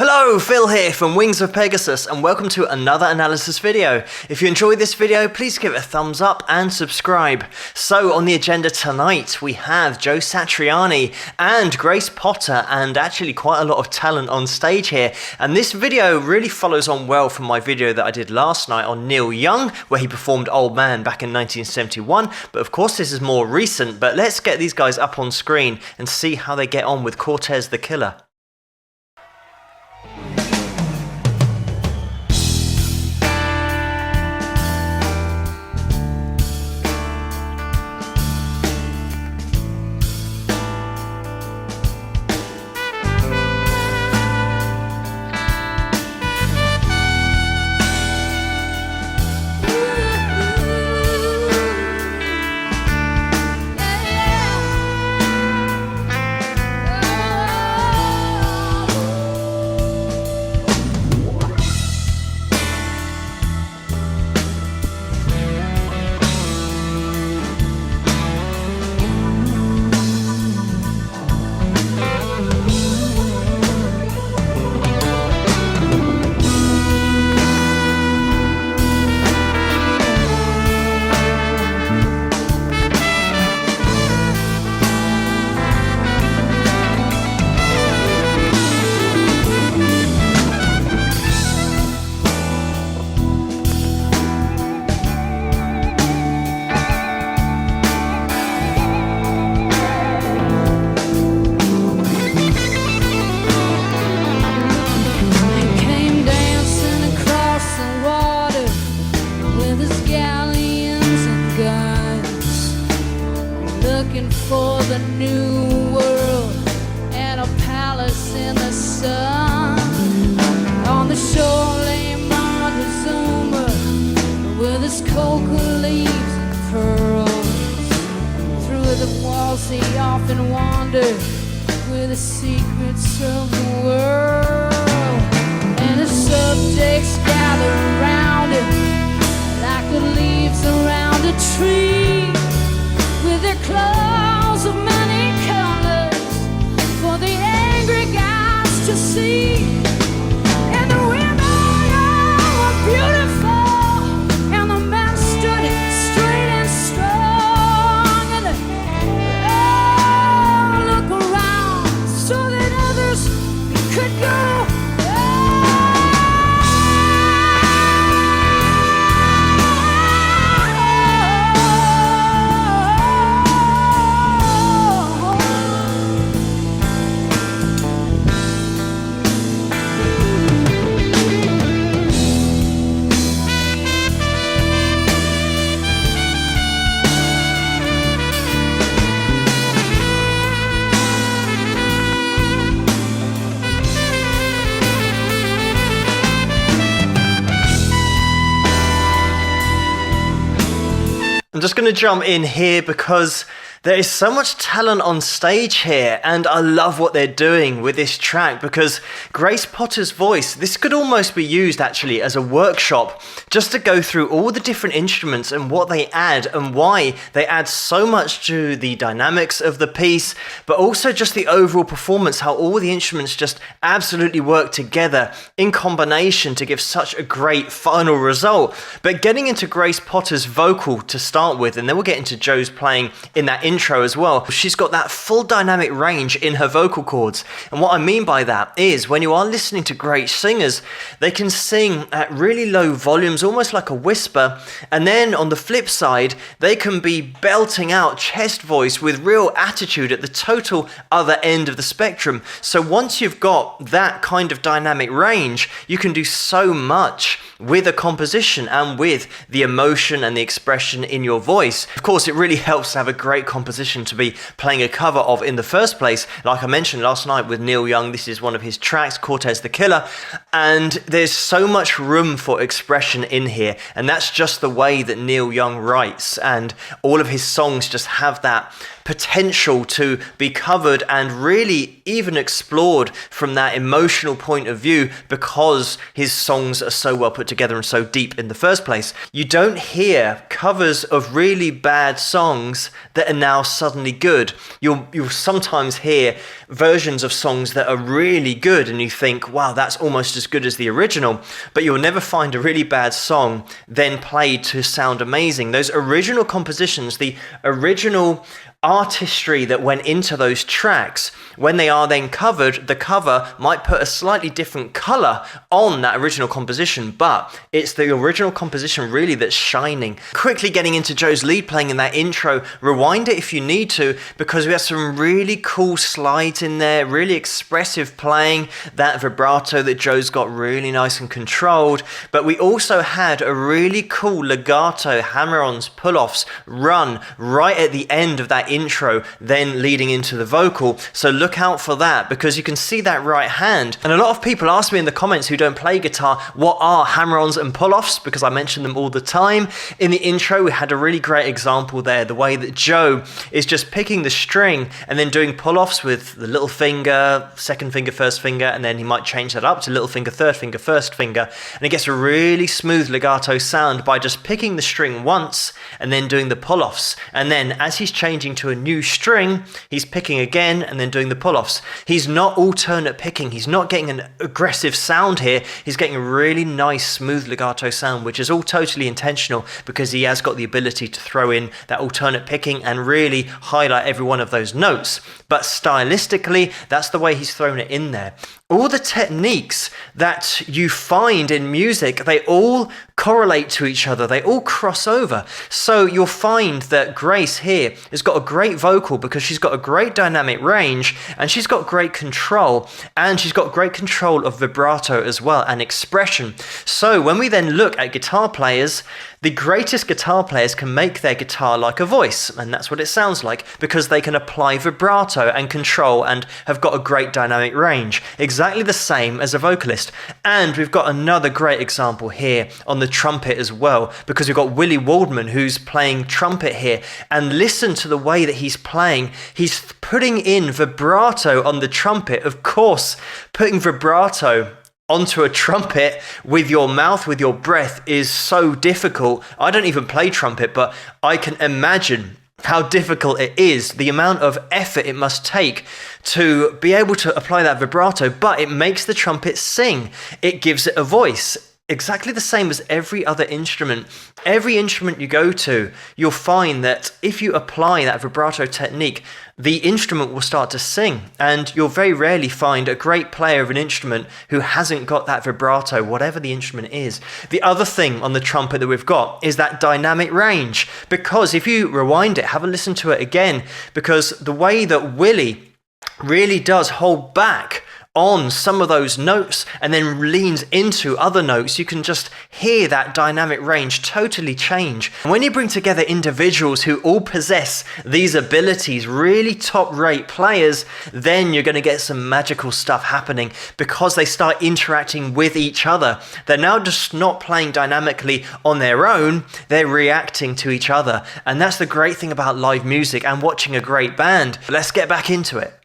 Hello, Phil here from Wings of Pegasus and welcome to another analysis video. If you enjoyed this video, please give it a thumbs up and subscribe. So on the agenda tonight, we have Joe Satriani and Grace Potter, and actually quite a lot of talent on stage here. And this video really follows on well from my video that I did last night on Neil Young, where he performed Old Man back in 1971. But of course this is more recent, but let's get these guys up on screen and see how they get on with Cortez the Killer. Looking for the new world and a palace in the sun. On the shore lay Montezuma with his cocoa leaves and pearls. Through the walls he often wandered with the secrets of the world. And the subjects gather around him like the leaves around a tree, with their clothes of many colors for the angry guys to see. And the women were beautiful, and the men stood straight and strong. And look around so that others could go. I'm just going to jump in here because there is so much talent on stage here, and I love what they're doing with this track because Grace Potter's voice, this could almost be used actually as a workshop just to go through all the different instruments and what they add and why they add so much to the dynamics of the piece, but also just the overall performance, how all the instruments just absolutely work together in combination to give such a great final result. But getting into Grace Potter's vocal to start with, and then we'll get into Joe's playing in that intro as well. She's got that full dynamic range in her vocal cords, and what I mean by that is when you are listening to great singers, they can sing at really low volumes, almost like a whisper, and then on the flip side they can be belting out chest voice with real attitude at the total other end of the spectrum. So once you've got that kind of dynamic range, you can do so much with a composition and with the emotion and the expression in your voice. Of course, it really helps to have a great composition to be playing a cover of in the first place. Like I mentioned last night with Neil Young, this is one of his tracks, Cortez the Killer, and there's so much room for expression in here, and that's just the way that Neil Young writes, and all of his songs just have that potential to be covered and really even explored from that emotional point of view because his songs are so well put together and so deep in the first place. You don't hear covers of really bad songs that are now suddenly good. You'll sometimes hear versions of songs that are really good and you think, wow, that's almost as good as the original, but you'll never find a really bad song then played to sound amazing. Those original compositions, the original artistry that went into those tracks, when they are then covered, the cover might put a slightly different color on that original composition, but it's the original composition really that's shining. Quickly getting into Joe's lead playing in that intro, rewind it if you need to, because we have some really cool slides in there, really expressive playing, that vibrato that Joe's got really nice and controlled, but we also had a really cool legato, hammer-ons, pull-offs, run right at the end of that intro, then leading into the vocal. So look out for that, because you can see that right hand. And a lot of people ask me in the comments who don't play guitar, what are hammer-ons and pull-offs? Because I mention them all the time. In the intro, we had a really great example there, the way that Joe is just picking the string and then doing pull-offs with the little finger, second finger, first finger, and then he might change that up to little finger, third finger, first finger. And it gets a really smooth legato sound by just picking the string once and then doing the pull-offs. And then as he's changing to a new string, he's picking again and then doing the pull-offs. He's not alternate picking. He's not getting an aggressive sound here. He's getting a really nice smooth legato sound, which is all totally intentional because he has got the ability to throw in that alternate picking and really highlight every one of those notes. But stylistically, that's the way he's thrown it in there. All the techniques that you find in music, they all correlate to each other. They all cross over. So you'll find that Grace here has got a great vocal because she's got a great dynamic range and she's got great control, and she's got great control of vibrato as well and expression. So when we then look at guitar players, the greatest guitar players can make their guitar like a voice, and that's what it sounds like because they can apply vibrato and control and have got a great dynamic range. Exactly the same as a vocalist. And we've got another great example here on the trumpet as well, because we've got Willie Waldman who's playing trumpet here, and listen to the way that he's playing. He's putting in vibrato on the trumpet. Of course, putting vibrato onto a trumpet with your mouth, with your breath, is so difficult. I don't even play trumpet, but I can imagine how difficult it is, the amount of effort it must take to be able to apply that vibrato, but it makes the trumpet sing. It gives it a voice. Exactly the same as every other instrument. Every instrument you go to, you'll find that if you apply that vibrato technique, the instrument will start to sing. And you'll very rarely find a great player of an instrument who hasn't got that vibrato, whatever the instrument is. The other thing on the trumpet that we've got is that dynamic range. Because if you rewind it, have a listen to it again, because the way that Willie really does hold back on some of those notes and then leans into other notes, you can just hear that dynamic range totally change. And when you bring together individuals who all possess these abilities, really top-rate players, then you're going to get some magical stuff happening because they start interacting with each other. They're now just not playing dynamically on their own, they're reacting to each other. And that's the great thing about live music and watching a great band. Let's get back into it.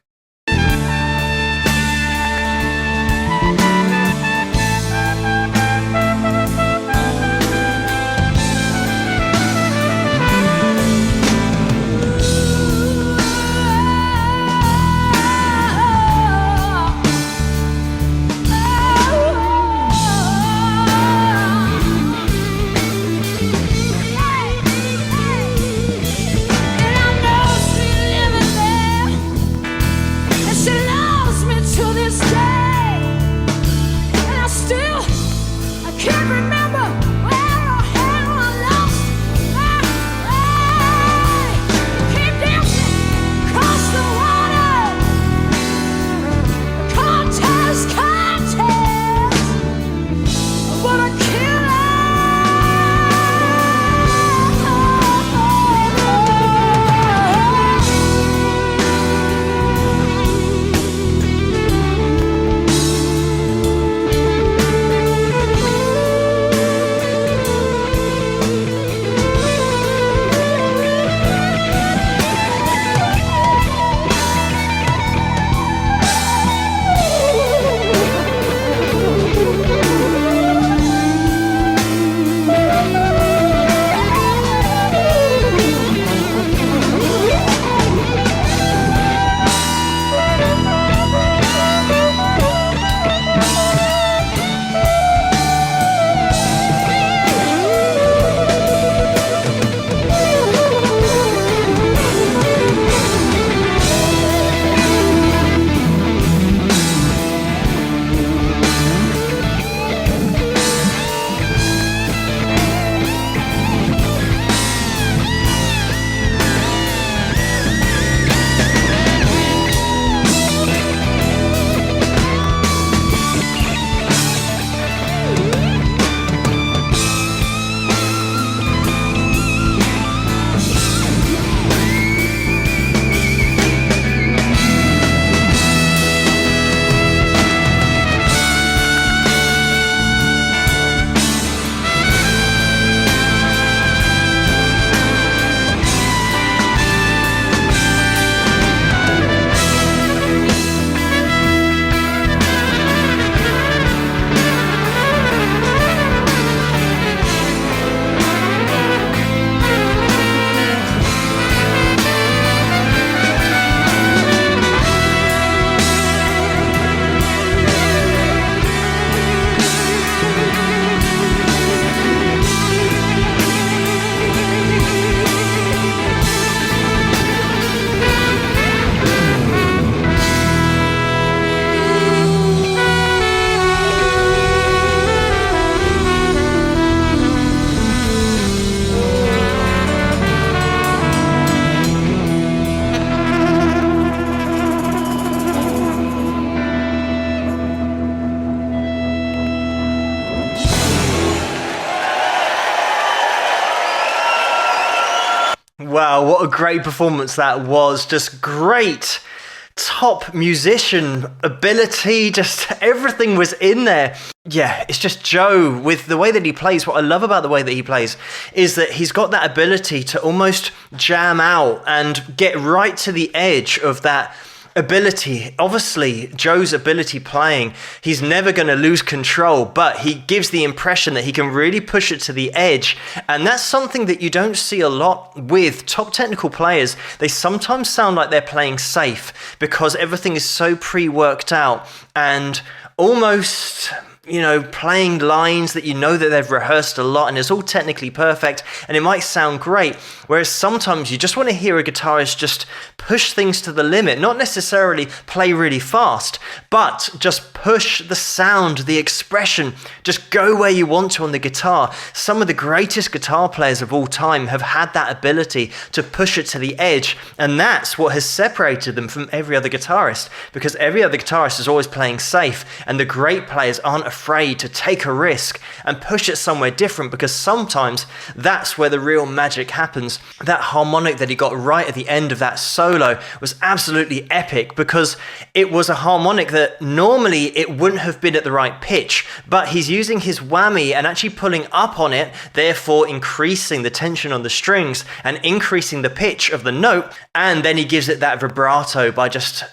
Wow, what a great performance that was. Just great top musician ability, just everything was in there. Yeah, it's just Joe with the way that he plays. What I love about the way that he plays is that he's got that ability to almost jam out and get right to the edge of that ability. Obviously, Joe's ability playing, he's never going to lose control, but he gives the impression that he can really push it to the edge. And that's something that you don't see a lot with top technical players. They sometimes sound like they're playing safe because everything is so pre-worked out and almost, you know, playing lines that you know that they've rehearsed a lot and it's all technically perfect and it might sound great. Whereas sometimes you just want to hear a guitarist just push things to the limit, not necessarily play really fast, but just push the sound, the expression, just go where you want to on the guitar. Some of the greatest guitar players of all time have had that ability to push it to the edge, and that's what has separated them from every other guitarist, because every other guitarist is always playing safe, and the great players aren't afraid to take a risk and push it somewhere different, because sometimes that's where the real magic happens. That harmonic that he got right at the end of that solo was absolutely epic, because it was a harmonic that normally it wouldn't have been at the right pitch, but he's using his whammy and actually pulling up on it, therefore increasing the tension on the strings and increasing the pitch of the note, and then he gives it that vibrato by just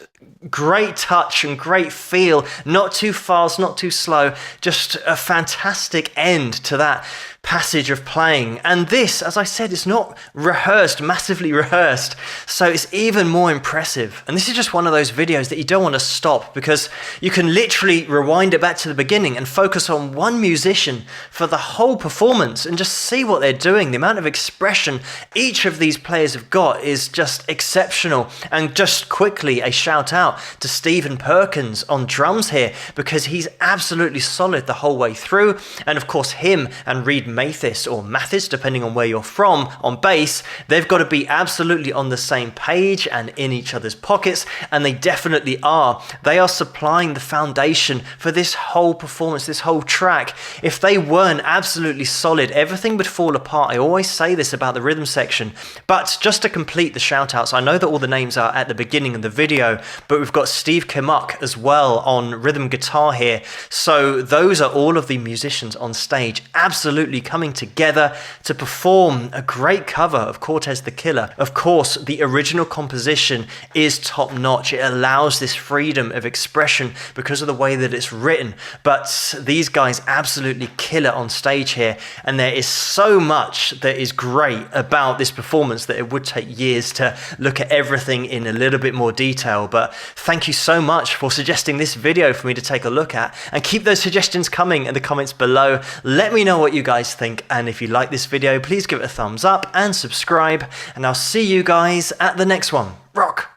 great touch and great feel, not too fast, not too slow, just a fantastic end to that passage of playing. And this, as I said, is not rehearsed, massively rehearsed, so it's even more impressive. And this is just one of those videos that you don't want to stop, because you can literally rewind it back to the beginning and focus on one musician for the whole performance and just see what they're doing. The amount of expression each of these players have got is just exceptional. And just quickly, a shout out to Stephen Perkins on drums here, because he's absolutely solid the whole way through. And of course, him and Reed Mathis, or Mathis, depending on where you're from, on bass, they've got to be absolutely on the same page and in each other's pockets, and they definitely are. They are supplying the foundation for this whole performance, this whole track. If they weren't absolutely solid, everything would fall apart. I always say this about the rhythm section, but just to complete the shout outs, I know that all the names are at the beginning of the video, but we've got Steve Kimmuck as well on rhythm guitar here. So those are all of the musicians on stage, absolutely coming together to perform a great cover of Cortez the Killer. Of course, the original composition is top notch. It allows this freedom of expression because of the way that it's written, but these guys absolutely kill it on stage here, and there is so much that is great about this performance that it would take years to look at everything in a little bit more detail. But thank you so much for suggesting this video for me to take a look at, and keep those suggestions coming in the comments below. Let me know what you guys think, and if you like this video, please give it a thumbs up and subscribe, and I'll see you guys at the next one. Rock!